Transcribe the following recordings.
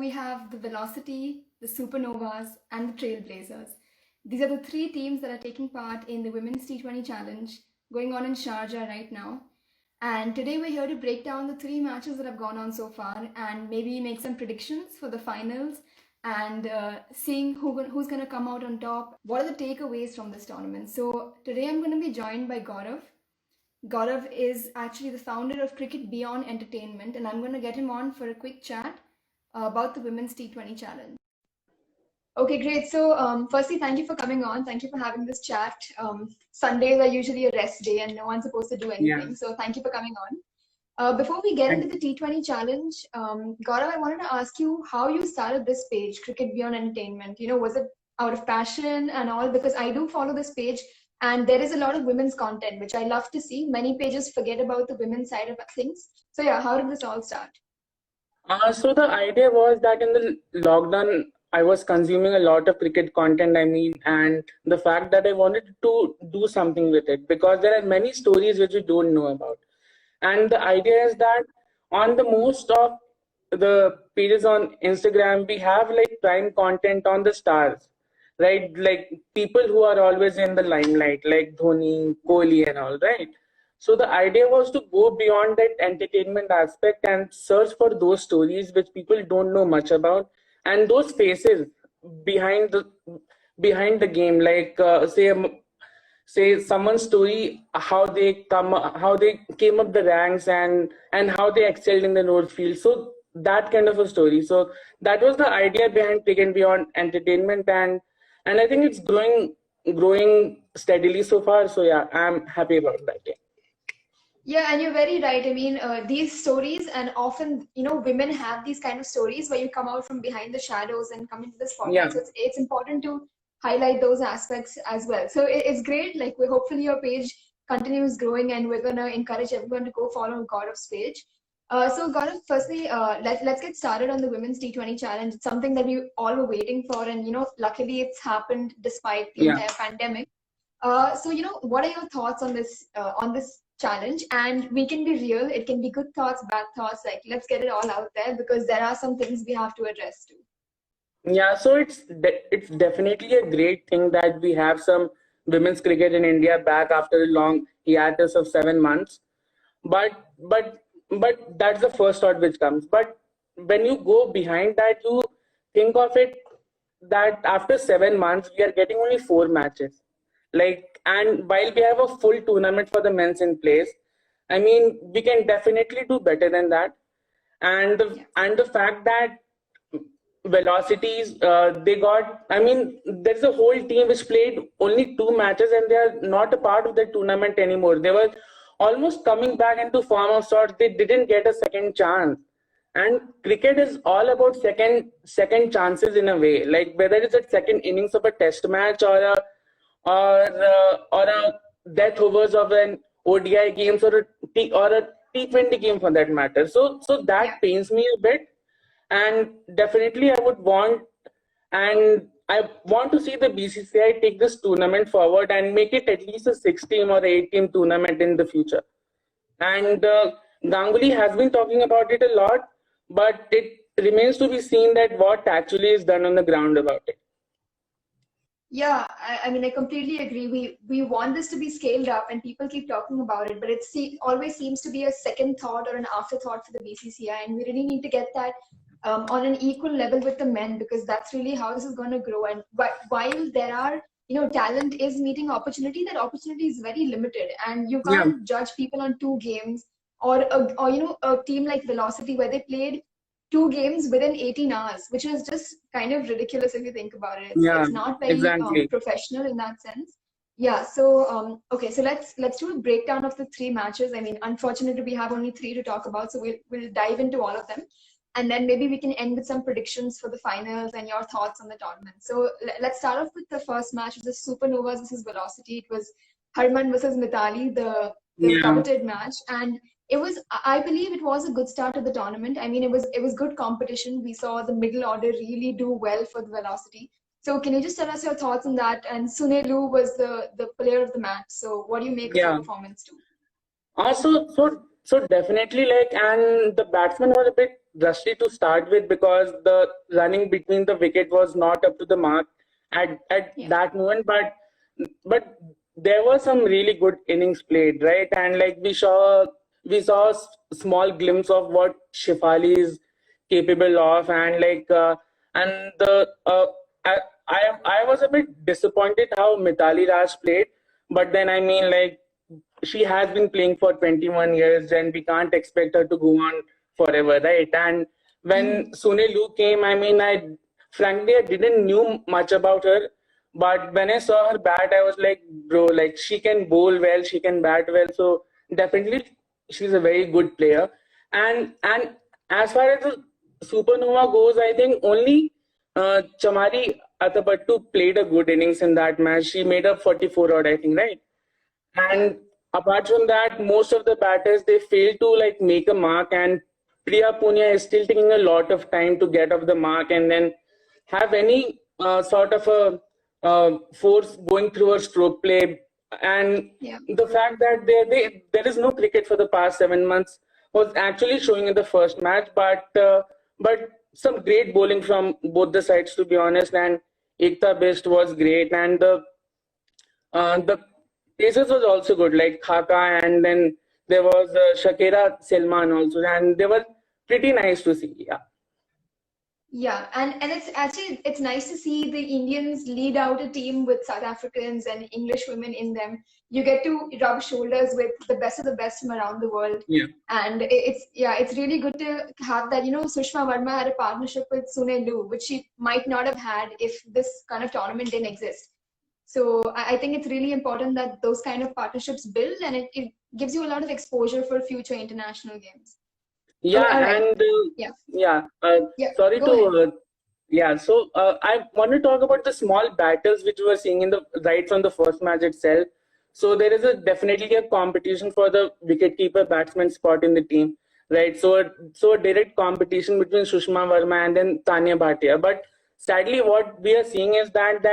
we have the Velocity, the Supernovas, and the Trailblazers. These are the three teams that are taking part in the Women's T20 Challenge going on in Sharjah right now. And today we're here to break down the three matches that have gone on so far and maybe make some predictions for the finals and seeing who's going to come out on top. What are the takeaways from this tournament? So today I'm going to be joined by Gaurav. Gaurav is actually the founder of Cricket Beyond Entertainment, and I'm going to get him on for a quick chat about the Women's T20 Challenge. Okay, great. So firstly, thank you for coming on. Thank you for having this chat. Sundays are usually a rest day and no one's supposed to do anything. Yeah. So thank you for coming on. Before we get into the T20 Challenge, Gaurav, I wanted to ask you how you started this page, Cricket Beyond Entertainment. You know, was it out of passion and all? Because I do follow this page and there is a lot of women's content, which I love to see. Many pages forget about the women's side of things. So yeah, how did this all start? So the idea was that in the lockdown, I was consuming a lot of cricket content, and the fact that I wanted to do something with it because there are many stories which we don't know about. And the idea is that on the most of the pages on Instagram, we have like prime content on the stars, right? Like people who are always in the limelight, like Dhoni, Kohli and all, right? So the idea was to go beyond that entertainment aspect and search for those stories which people don't know much about. And those faces behind the game, like say someone's story, how they came up the ranks and how they excelled in the North Field. So that kind of a story. So that was the idea behind Cricket Beyond Entertainment, and I think it's growing steadily so far. So yeah, I'm happy about that. Yeah, and you're very right. I mean, these stories, and often, you know, women have these kind of stories where you come out from behind the shadows and come into the spotlight. Yeah. So it's important to highlight those aspects as well. So it's great. Like, hopefully your page continues growing, and we're going to encourage everyone to go follow Gaurav's page. So Gaurav, firstly, let's get started on the Women's T20 Challenge. It's something that we all were waiting for, and, you know, luckily it's happened despite the entire pandemic. So, you know, what are your thoughts on this challenge? And we can be real, it can be good thoughts, bad thoughts, like let's get it all out there because there are some things we have to address too. Yeah, so it's definitely a great thing that we have some women's cricket in India back after a long hiatus of 7 months, but that's the first thought which comes. But when you go behind that, you think of it that after 7 months we are getting only 4 matches, and while we have a full tournament for the men's in place, I mean, we can definitely do better than that. And the fact that Velocities, they got, I mean, there's a whole team which played only 2 matches and they are not a part of the tournament anymore. They were almost coming back into form of sorts. They didn't get a second chance. And cricket is all about second chances in a way, like whether it's a second innings of a test match or a death overs of an ODI games or a T20 game for that matter. So that pains me a bit, and definitely I want to see the BCCI take this tournament forward and make it at least a 6-team or 8-team tournament in the future. And Ganguly has been talking about it a lot, but it remains to be seen that what actually is done on the ground about it. Yeah, I mean, I completely agree. We want this to be scaled up and people keep talking about it, but it always seems to be a second thought or an afterthought for the BCCI, and we really need to get that on an equal level with the men, because that's really how this is going to grow. And while there are, you know, talent is meeting opportunity, that opportunity is very limited, and you can't judge people on 2 games or you know, a team like Velocity where they played 2 games within 18 hours, which is just kind of ridiculous if you think about it. It's not very professional in that sense. Yeah. So okay, so let's do a breakdown of the 3 matches. I mean, unfortunately, we have only 3 to talk about, so we'll dive into all of them, and then maybe we can end with some predictions for the finals and your thoughts on the tournament. So let's start off with the first match, which is Supernovas versus Velocity. It was Harman versus Mithali, the coveted match, and it was, I believe it was a good start to the tournament. I mean, it was good competition. We saw the middle order really do well for the Velocity. So can you just tell us your thoughts on that? And Sunelu was the player of the match. So what do you make of her performance too? So definitely, and the batsmen were a bit rusty to start with because the running between the wicket was not up to the mark at that moment. But there were some really good innings played, right? And like we saw a small glimpse of what Shefali is capable of, and and the I was a bit disappointed how Mithali Raj played, but then I mean like she has been playing for 21 years and we can't expect her to go on forever, right? And when Sunelu came, I mean, I didn't knew much about her, but when I saw her bat, I was like, bro, like she can bowl well, she can bat well, so definitely she's a very good player. And as far as the Supernova goes, I think only Chamari Athapattu played a good innings in that match. She made up 44 odd, I think, right? And apart from that, most of the batters, they fail to like make a mark, and Priya Punia is still taking a lot of time to get off the mark and then have any sort of a force going through her stroke play. And the fact that there is no cricket for the past 7 months was actually showing in the first match, but some great bowling from both the sides, to be honest. And Ekta Best was great, and the Pacers was also good, like Khaka, and then there was Shakira Selman also, and they were pretty nice to see. Yeah. Yeah, and it's nice to see the Indians lead out a team with South Africans and English women in them. You get to rub shoulders with the best of the best from around the world. Yeah. And it's really good to have that. Sushma Verma had a partnership with Sunelu, which she might not have had if this kind of tournament didn't exist. So I think it's really important that those kind of partnerships build, and it gives you a lot of exposure for future international games. Yeah, right. and sorry to so I want to talk about the small battles which we were seeing right from the first match itself. So there is definitely a competition for the wicket-keeper batsman spot in the team, right? So a direct competition between Sushma Verma and then Tanya Bhatia. But sadly, what we are seeing is that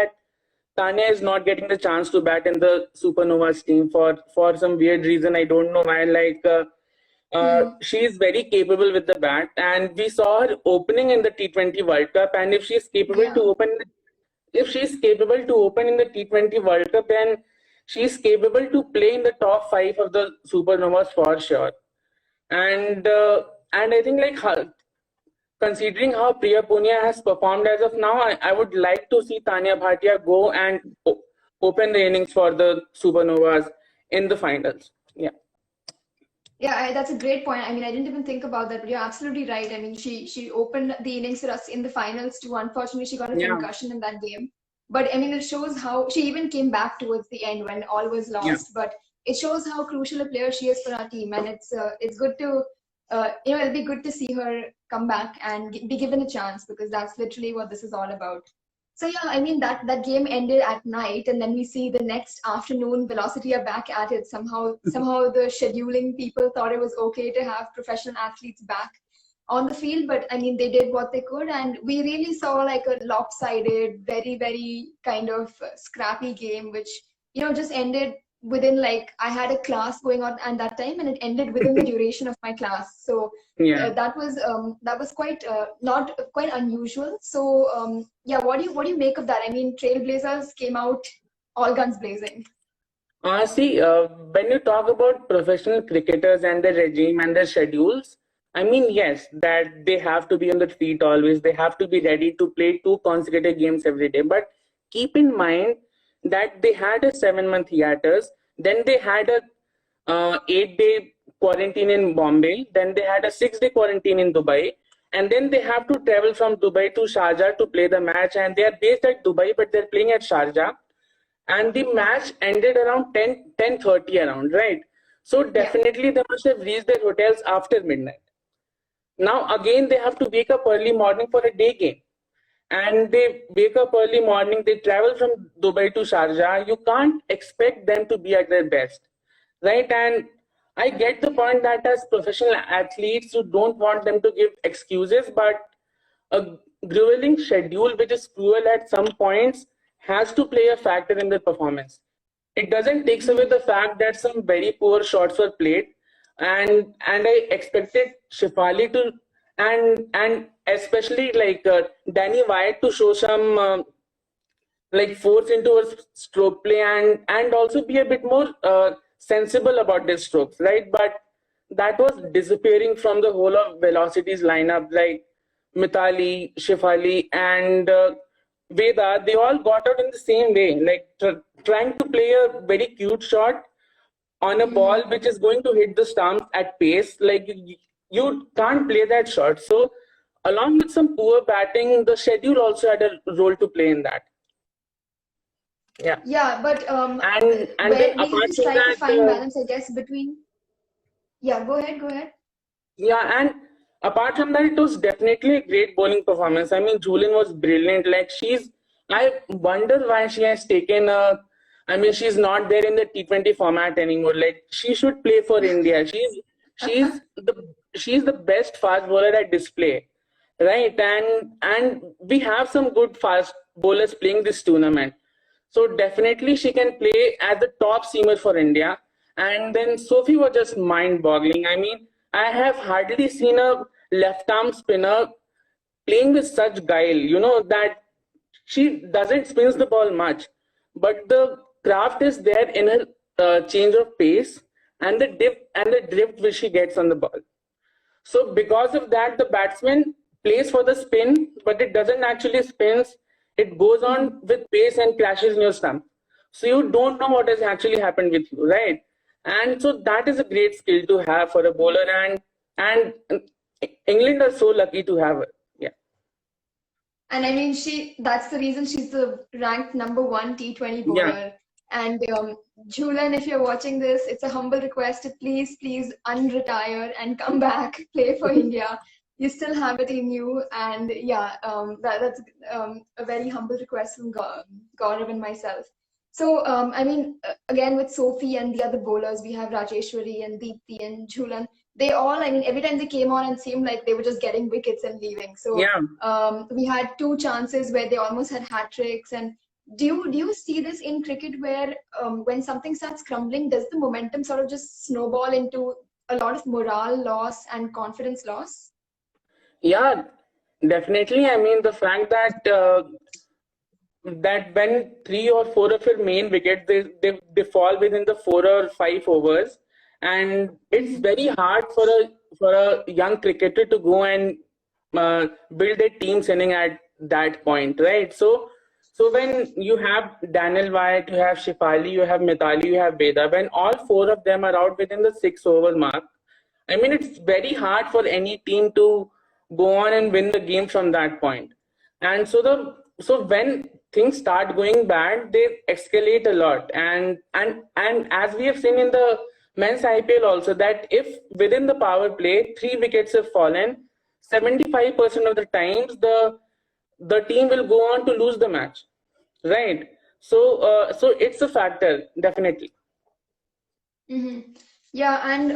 Tanya is not getting the chance to bat in the Supernovas team for some weird reason. I don't know why. She is very capable with the bat, and we saw her opening in the T20 World Cup. And if she is capable to open in the T20 World Cup, then she is capable to play in the top 5 of the Supernovas for sure. And I think considering how Priya Punia has performed as of now, I would like to see Tanya Bhatia go and open the innings for the Supernovas in the finals. Yeah. Yeah, that's a great point. I mean, I didn't even think about that, but you're absolutely right. I mean, she opened the innings for us in the finals too. Unfortunately, she got a concussion in that game. But I mean, it shows how she even came back towards the end when all was lost. Yeah. But it shows how crucial a player she is for our team, and it's good to it'll be good to see her come back and be given a chance, because that's literally what this is all about. So yeah, I mean that game ended at night, and then we see the next afternoon Velocity are back at it. Somehow the scheduling people thought it was okay to have professional athletes back on the field, but I mean they did what they could, and we really saw like a lopsided, very, very kind of scrappy game, which just ended within I had a class going on at that time, and it ended within the duration of my class. So that was quite not quite unusual. So what do you make of that? I mean, Trailblazers came out all guns blazing. When you talk about professional cricketers and their regime and their schedules, I mean, yes, that they have to be on the feet always. They have to be ready to play 2 consecutive games every day. But keep in mind that they had a 7-month hiatus, then they had a 8-day quarantine in Bombay, then they had a 6-day quarantine in Dubai, and then they have to travel from Dubai to Sharjah to play the match. And they are based at Dubai, but they're playing at Sharjah. And the match ended around 10:30 around, right? So definitely they must have reached their hotels after midnight. Now again, they have to wake up early morning for a day game. And they wake up early morning, they travel from Dubai to Sharjah. You can't expect them to be at their best, right? And I get the point that as professional athletes, you don't want them to give excuses, but a grueling schedule which is cruel at some points has to play a factor in the performance. It doesn't take away the fact that some very poor shots were played, and I expected Shefali to and especially like Danny White to show some like force into her stroke play and also be a bit more sensible about their strokes, right? But that was disappearing from the whole of velocities lineup, like Mithali, Shefali, and Veda. They all got out in the same way, like trying to play a very cute shot on a ball which is going to hit the stumps at pace. Like you can't play that shot. So along with some poor batting, the schedule also had a role to play in that. Yeah. Yeah, but And then where we apart just from try to that, find balance, I guess, between. Yeah, go ahead, go ahead. yeah, and apart from that, it was definitely a great bowling performance. I mean, Jhulan was brilliant. Like I wonder why she has taken a. I mean, she's not there in the T20 format anymore. Like she should play for India. She's the best fast bowler at display, right? And we have some good fast bowlers playing this tournament. So definitely she can play as the top seamer for India. And then Sophie was just mind-boggling. I mean, I have hardly seen a left-arm spinner playing with such guile. You know that she doesn't spins the ball much, but the craft is there in her change of pace and the dip and the drift which she gets on the ball. So because of that, the batsman plays for the spin, but it doesn't actually spins. It goes on with pace and clashes in your stump. So you don't know what has actually happened with you, right? And so that is a great skill to have for a bowler, and England are so lucky to have her. Yeah. And I mean, that's the reason she's the ranked #1 T20 bowler. Yeah. And Jhulan, if you're watching this, it's a humble request to please unretire and come back, play for India. You still have it in you. And yeah, that's a very humble request from Gaurav and myself. So, I mean, again, with Sophie and the other bowlers, we have Rajeshwari and Deepthi and Jhulan. They all, I mean, every time they came on, it seemed like they were just getting wickets and leaving. So Yeah. we had 2 chances where they almost had hat tricks. And do you see this in cricket where when something starts crumbling, does the momentum sort of just snowball into a lot of morale loss and confidence loss? Yeah, definitely. I mean, the fact that when 3 or 4 of your main wickets they fall within the 4 or 5 overs, and it's very hard for a young cricketer to go and build a team sitting at that point, right? So when you have Daniel White, you have Shefali, you have Mithali, you have Veda, when all 4 of them are out within the 6-over mark, I mean, it's very hard for any team to go on and win the game from that point. And so when things start going bad, they escalate a lot. And as we have seen in the men's IPL also, that if within the power play 3 wickets have fallen, 75% of the times the team will go on to lose the match, right? So it's a factor, definitely. Mm-hmm. Yeah, and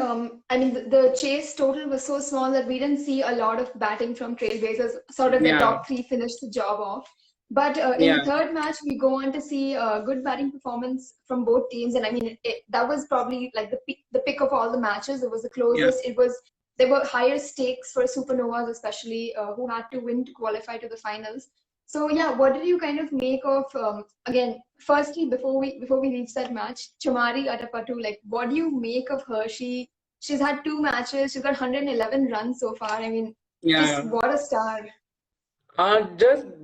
I mean, the chase total was so small that we didn't see a lot of batting from Trailblazers. Sort of the Yeah. top 3 finished the job off. But in the third match, we go on to see a good batting performance from both teams. And I mean, that was probably like the pick of all the matches. It was the closest. Yeah. There were higher stakes for Supernovas, especially who had to win to qualify to the finals. So yeah, what did you kind of make of again? Firstly, before we reach that match, Chamari Atapattu, like what do you make of her? She's had 2 matches. She's got 111 runs so far. I mean, just what a star.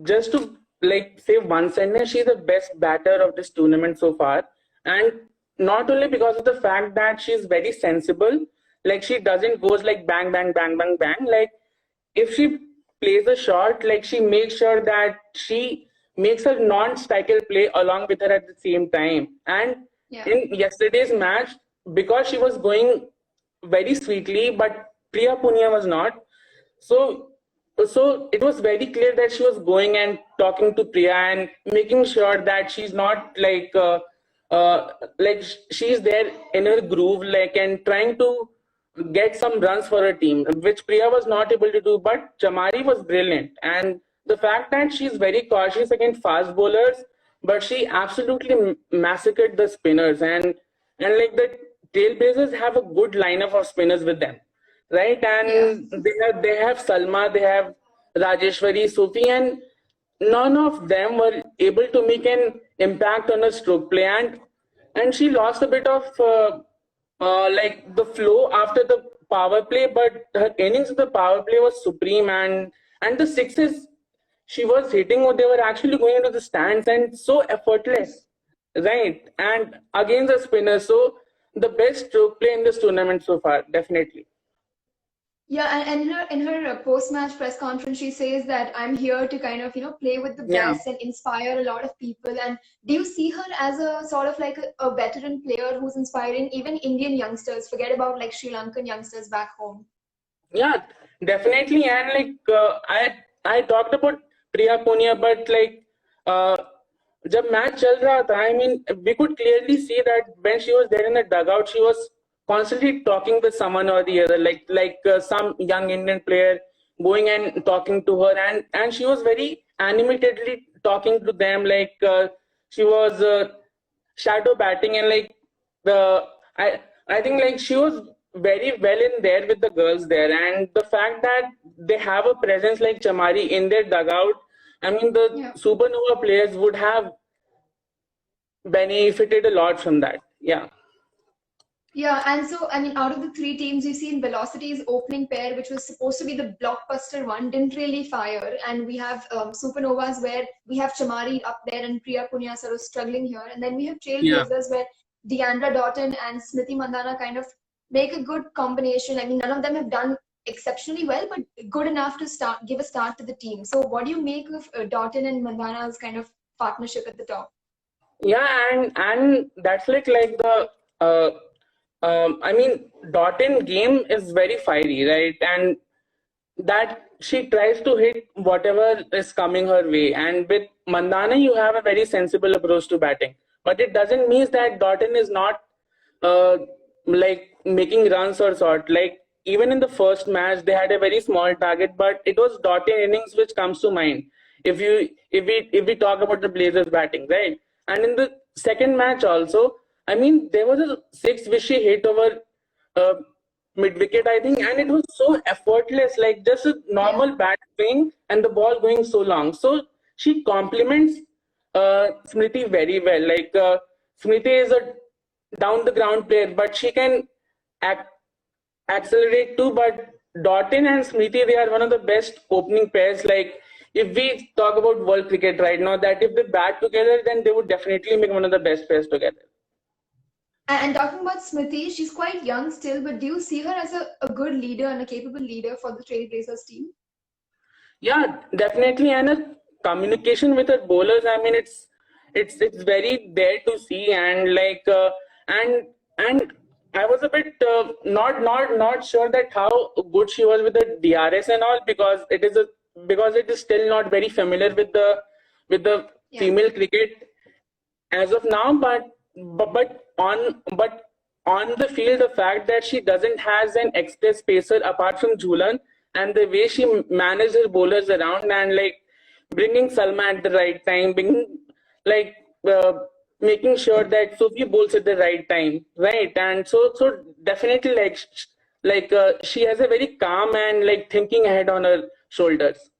Just to like say one sentence, she's the best batter of this tournament so far, and not only because of the fact that she's very sensible, like she doesn't goes like bang bang bang bang bang. Like if she plays a shot, like she makes sure that she makes a non-striker play along with her at the same time. And in yesterday's match, because she was going very sweetly, but Priya Punia was not. So it was very clear that she was going and talking to Priya and making sure that she's not like she's there in her groove, like, and trying to get some runs for her team, which Priya was not able to do. But Chamari was brilliant, and the fact that she's very cautious against fast bowlers, but she absolutely massacred the spinners, and like the Trailblazers have a good lineup of spinners with them. right? And they have Salma, they have Rajeshwari, Sufi, and none of them were able to make an impact on her stroke play, and she lost a bit of like the flow after the power play, but her innings of the power play was supreme, and the sixes she was hitting, they were actually going into the stands and so effortless, right? And against the spinner, so the best stroke play in this tournament so far, definitely. Yeah, and in her post-match press conference, she says that I'm here to kind of play with the best and inspire a lot of people. And do you see her as a sort of like a veteran player who's inspiring even Indian youngsters? Forget about like Sri Lankan youngsters back home. Yeah, definitely. And like I talked about Priya Punia, but like जब match चल रहा था, I mean, we could clearly see that when she was there in the dugout, she was constantly talking with someone or the other, like some young Indian player going and talking to her, and she was very animatedly talking to them, like she was shadow batting, and like the I think like she was very well in there with the girls there, and the fact that they have a presence like Chamari in their dugout, I mean the Supernova players would have benefited a lot from that. Yeah, and so I mean, out of the three teams, you've seen Velocity's opening pair, which was supposed to be the blockbuster one, didn't really fire, and we have Supernovas where we have Chamari up there and Priya Punia sort of struggling here, and then we have Trailblazers where Deandra Dottin and Smriti Mandhana kind of make a good combination. I mean, none of them have done exceptionally well, but good enough to give a start to the team. So, what do you make of Dottin and Mandhana's kind of partnership at the top? Yeah, and that's like the I mean, Dottin game is very fiery, right? And that she tries to hit whatever is coming her way. And with Mandhana, you have a very sensible approach to batting. But it doesn't mean that Dottin is not like making runs or sort. Like even in the first match, they had a very small target, but it was Dottin innings which comes to mind. If we talk about the Blazers batting, right? And in the second match also, I mean, there was a six which she hit over mid wicket, I think, and it was so effortless, like just a normal bat swing and the ball going so long. So she complements Smriti very well. Like Smriti is a down the ground player, but she can accelerate too. But Dottin and Smriti, they are one of the best opening pairs. Like if we talk about world cricket right now, that if they bat together, then they would definitely make one of the best pairs together. And talking about Smriti, she's quite young still, but do you see her as a good leader and a capable leader for the Trailblazers team? Yeah, definitely. And a communication with her bowlers, I mean, it's very there to see, and like and I was a bit not sure that how good she was with the DRS and all, because it is still not very familiar with the female cricket as of now, but on the field, the fact that she doesn't has an express pacer apart from Jhulan, and the way she managed her bowlers around, and like bringing Salma at the right time, bringing like making sure that Sufi bowls at the right time, right? And so definitely like she has a very calm and like thinking ahead on her shoulders.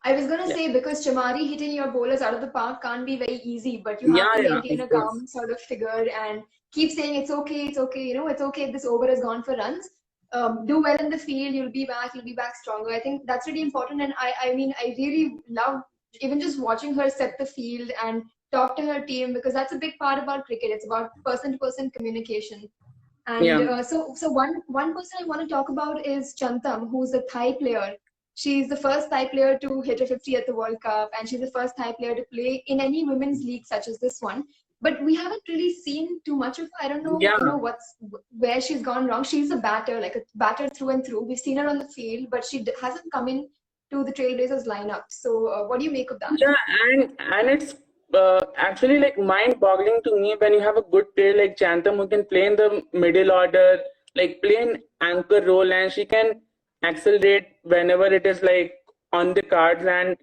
I was going to say, because Chamari hitting your bowlers out of the park can't be very easy, but you have to maintain a calm sort of figure and keep saying it's okay, it's okay, it's okay if this over has gone for runs. Do well in the field, you'll be back stronger. I think that's really important, and I mean, I really love even just watching her set the field and talk to her team, because that's a big part about cricket. It's about person-to-person communication. And so one person I want to talk about is Chantam, who's a Thai player. She's the first Thai player to hit a 50 at the World Cup, and she's the first Thai player to play in any women's league such as this one. But we haven't really seen too much of her. I don't know where she's gone wrong. She's a batter, like a batter through and through. We've seen her on the field, but she hasn't come in to the Trailblazers lineup. So what do you make of that? Yeah, and it's actually like mind-boggling to me when you have a good player like Chantam who can play in the middle order, like play an anchor role, and she can accelerate whenever it is like on the cards, and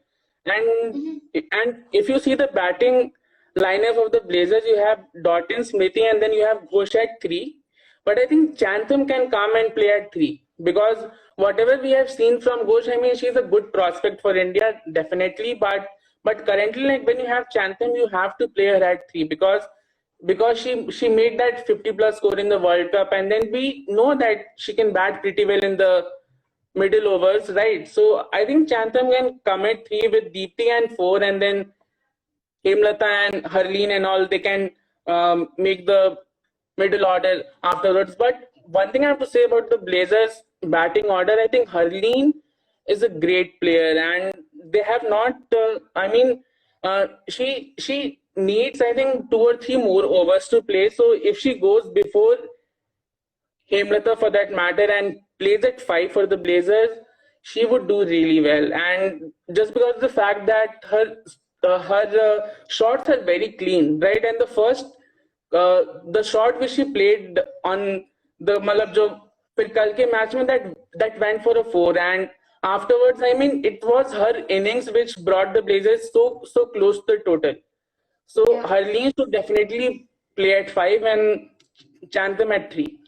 if you see the batting lineup of the Blazers, you have Dottin, Smriti, and then you have Ghosh at 3. But I think Chantam can come and play at 3. because whatever we have seen from Ghosh, I mean, she's a good prospect for India, definitely. But currently, like when you have Chantham, you have to play her at 3 because she made that 50+ score in the World Cup, and then we know that she can bat pretty well in the middle overs, right? So I think Chantham can come at 3 with Deepti and 4, and then Hemlata and Harleen and all, they can make the middle order afterwards. But one thing I have to say about the Blazers batting order, I think Harleen is a great player, and they have not. She needs, I think, 2 or 3 more overs to play. So if she goes before Hemlata for that matter and plays at 5 for the Blazers, she would do really well. And just because of the fact that her shots are very clean, right? And the shot which she played on the मतलब जो फिर कल के match में that went for a 4, and afterwards, I mean, it was her innings which brought the Blazers so close to the total. So Yeah. Harleen should definitely play at 5 and Chantham at 3.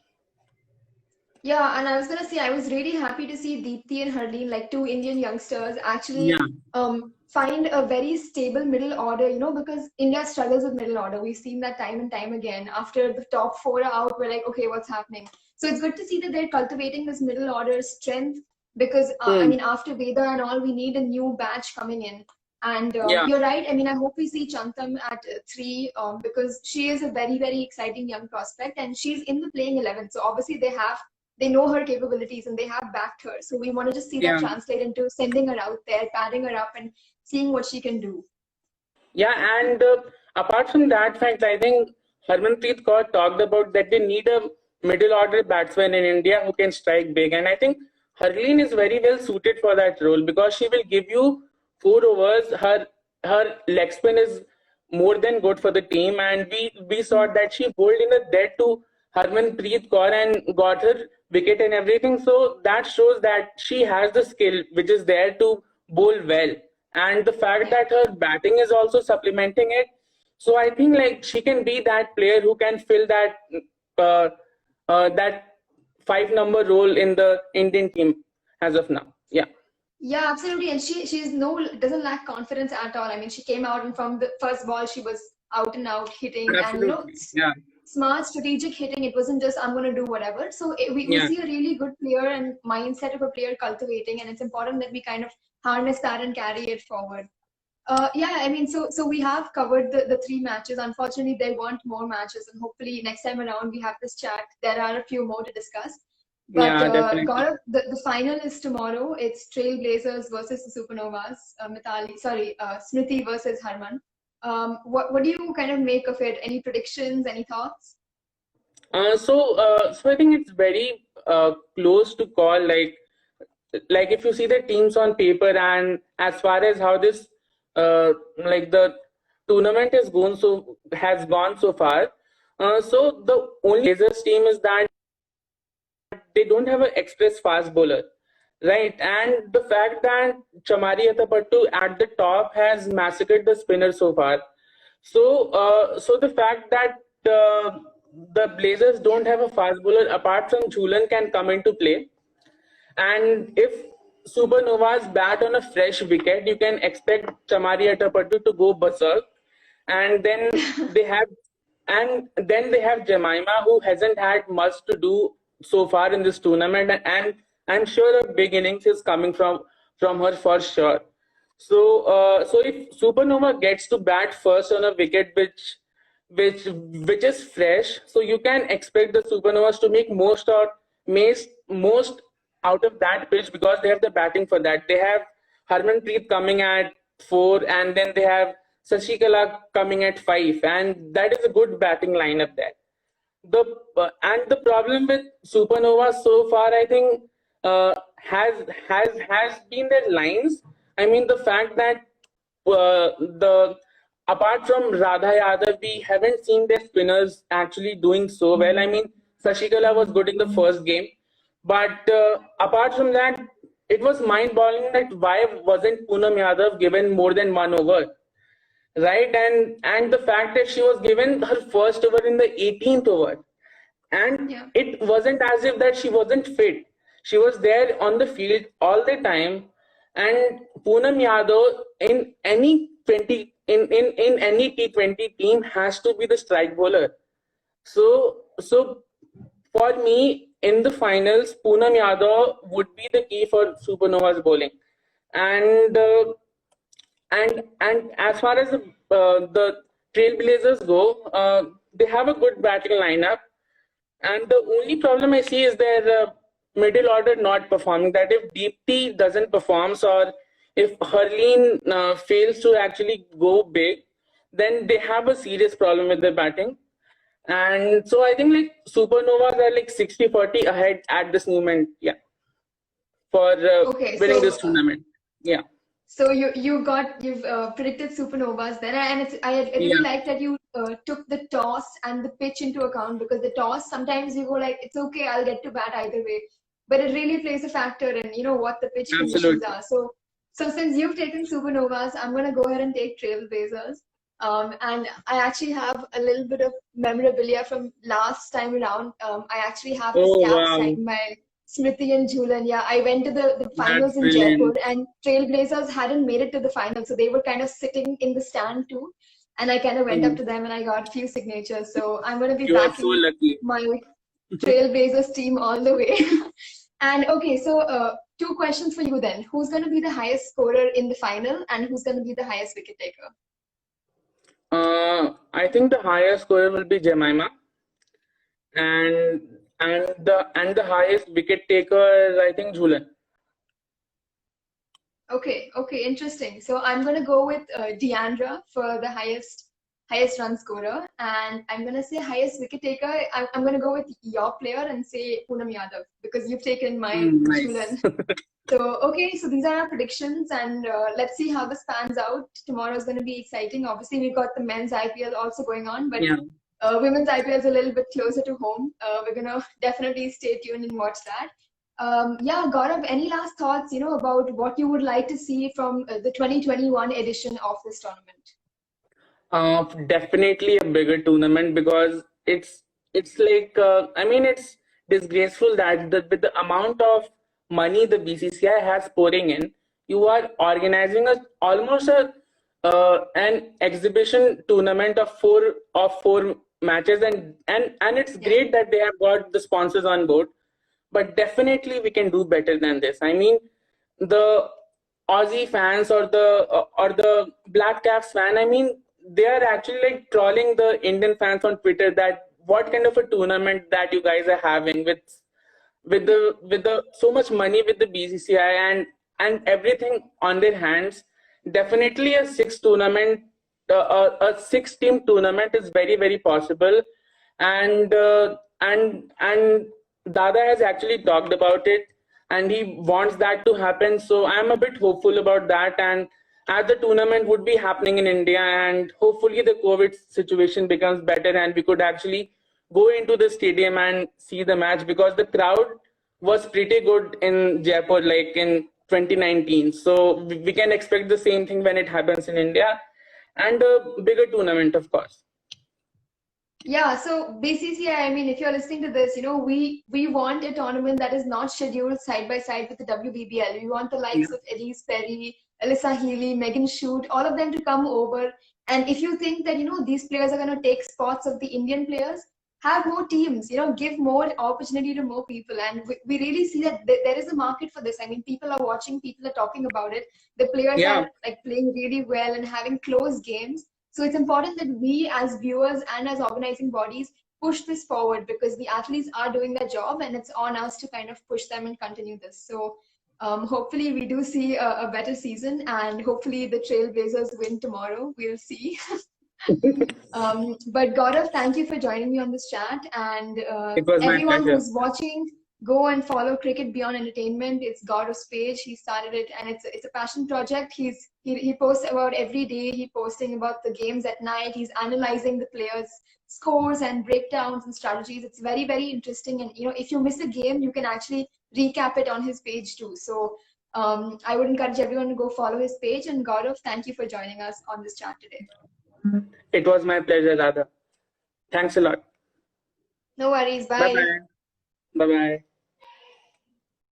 Yeah, and I was gonna say I was really happy to see Deepti and Harleen, like 2 Indian youngsters, actually Yeah. find a very stable middle order, because India struggles with middle order. We've seen that time and time again. After the top 4 are out, we're like, okay, what's happening? So it's good to see that they're cultivating this middle order strength because, I mean, after Veda and all, we need a new batch coming in. And Yeah. you're right. I mean, I hope we see Chantam at 3 because she is a very, very exciting young prospect and she's in the playing 11. So obviously they know her capabilities and they have backed her. So we want to just see that translate into sending her out there, padding her up and seeing what she can do. Yeah, and apart from that fact, I think Harmanpreet Kaur talked about that they need a middle order batsman in India who can strike big. And I think Harleen is very well suited for that role because she will give you 4 overs. Her leg spin is more than good for the team, and we saw that she bowled in a dead to Harmanpreet Kaur and got her wicket and everything. So that shows that she has the skill which is there to bowl well, and the fact that her batting is also supplementing it. So I think like she can be that player who can fill that 5 number role in the Indian team as of now. Yeah. Yeah, absolutely. And she's doesn't lack confidence at all. I mean, she came out and from the first ball she was out and out hitting, Absolutely. and smart strategic hitting. It wasn't just I'm going to do whatever. So we see a really good player and mindset of a player cultivating, and it's important that we kind of harness that and carry it forward. Yeah, I mean, so we have covered the 3 matches. Unfortunately, there weren't more matches, and hopefully next time around we have this chat. There are a few more to discuss. But Gaurav, the final is tomorrow. It's Trailblazers versus the Supernovas. Smriti versus Harman. What do you kind of make of it? Any predictions? Any thoughts? So I think it's very close to call. Like if you see the teams on paper, and as far as how this like the tournament has gone so far. So the only Blazers team is that they don't have an express fast bowler, right? And the fact that Chamari Athapattu at the top has massacred the spinner so far. So the fact that the Blazers don't have a fast bowler apart from Jhulan can come into play. And if Supernovas bat on a fresh wicket, you can expect Chamari Athapattu to go berserk. And then they have Jemimah, who hasn't had much to do so far in this tournament, and I'm sure a big innings is coming from her for sure. So if Supernova gets to bat first on a wicket which is fresh, so you can expect the Supernovas to make most out of that pitch because they have the batting for that. They have Harmanpreet coming at 4, and then they have Sashikala coming at 5, and that is a good batting lineup there. And the problem with Supernova so far, I think, has been their lines. I mean, the fact that apart from Radha Yadav, we haven't seen their spinners actually doing so well. I mean, Sashikala was good in the first game, but apart from that, it was mind-boggling that why wasn't Poonam Yadav given more than 1 over, right? And the fact that she was given her first over in the 18th over, and it wasn't as if that she wasn't fit. She was there on the field all the time. And Poonam Yadav in any 20 in any T20 team has to be the strike bowler. So for me in the finals, Poonam Yadav would be the key for Supernovas bowling. And and as far as the Trailblazers go, they have a good batting lineup. And the only problem I see is their middle order not performing. That if Deepti doesn't perform, or if Harleen fails to actually go big, then they have a serious problem with their batting. And so I think like Supernovas are like 60-40 ahead at this moment. Yeah, for winning this tournament. Yeah. So you've predicted Supernovas then, and I really like that you took the toss and the pitch into account, because the toss sometimes you go like, it's okay, I'll get to bat either way, but it really plays a factor in what the pitch conditions are. So since you've taken Supernovas, I'm gonna go ahead and take Trailblazers. And I actually have a little bit of memorabilia from last time around. I actually have this cap signed by Smriti and Jhulan. Yeah, I went to the finals in Jaipur, and Trailblazers hadn't made it to the final, so they were kind of sitting in the stand too. And I kind of went up to them and I got a few signatures. So I'm going to be backing my Trailblazers team all the way. And okay, so 2 questions for you then. Who's going to be the highest scorer in the final, and who's going to be the highest wicket taker? I think the highest scorer will be Jemimah, and the highest wicket taker, I think, Jhulan. Okay, interesting. So I'm going to go with Deandra for the highest run scorer, and I'm going to say highest wicket taker. I'm going to go with your player and say Poonam Yadav, because you've taken my Jhulan. So okay, so these are our predictions, and let's see how this pans out. Tomorrow is going to be exciting. Obviously, we've got the men's IPL also going on, but women's IPL is a little bit closer to home. We're going to definitely stay tuned and watch that. Yeah, Gaurav, any last thoughts, about what you would like to see from the 2021 edition of this tournament? Definitely a bigger tournament, because it's like it's disgraceful that with the amount of money the BCCI has pouring in, you are organizing almost an exhibition tournament of four matches, and it's great that they have got the sponsors on board, but definitely we can do better than this. I mean, the Aussie fans or the Black Caps fan, I mean, they are actually like trolling the Indian fans on Twitter that what kind of a tournament that you guys are having with the so much money with the BCCI and everything on their hands. Definitely a 6-team tournament is very, very possible, and Dada has actually talked about it, and he wants that to happen. So I'm a bit hopeful about that, and as the tournament would be happening in India, and hopefully the COVID situation becomes better and we could actually go into the stadium and see the match, because the crowd was pretty good in Jaipur, like in 2019. So we can expect the same thing when it happens in India, and a bigger tournament, of course. Yeah, so BCCI, I mean, if you're listening to this, we want a tournament that is not scheduled side by side with the WBBL. We want the likes of Elise Perry, Alyssa Healy, Megan Shute, all of them to come over. And if you think that, these players are going to take spots of the Indian players, have more teams, give more opportunity to more people. And we really see that there is a market for this. I mean, people are watching, people are talking about it. The players are like playing really well and having close games. So it's important that we as viewers and as organizing bodies push this forward, because the athletes are doing their job, and it's on us to kind of push them and continue this. So hopefully we do see a better season, and hopefully the Trailblazers win tomorrow. We'll see. But Gaurav, thank you for joining me on this chat, and everyone who's watching, go and follow Cricket Beyond Entertainment. It's Gaurav's page. He started it, and it's a passion project. He posts about every day. He's posting about the games at night. He's analyzing the players' scores and breakdowns and strategies. It's very, very interesting. And if you miss a game, you can actually recap it on his page too. So I would encourage everyone to go follow his page. And Gaurav, thank you for joining us on this chat today. It was my pleasure, Radha. Thanks a lot. No worries. Bye. Bye-bye. Bye-bye.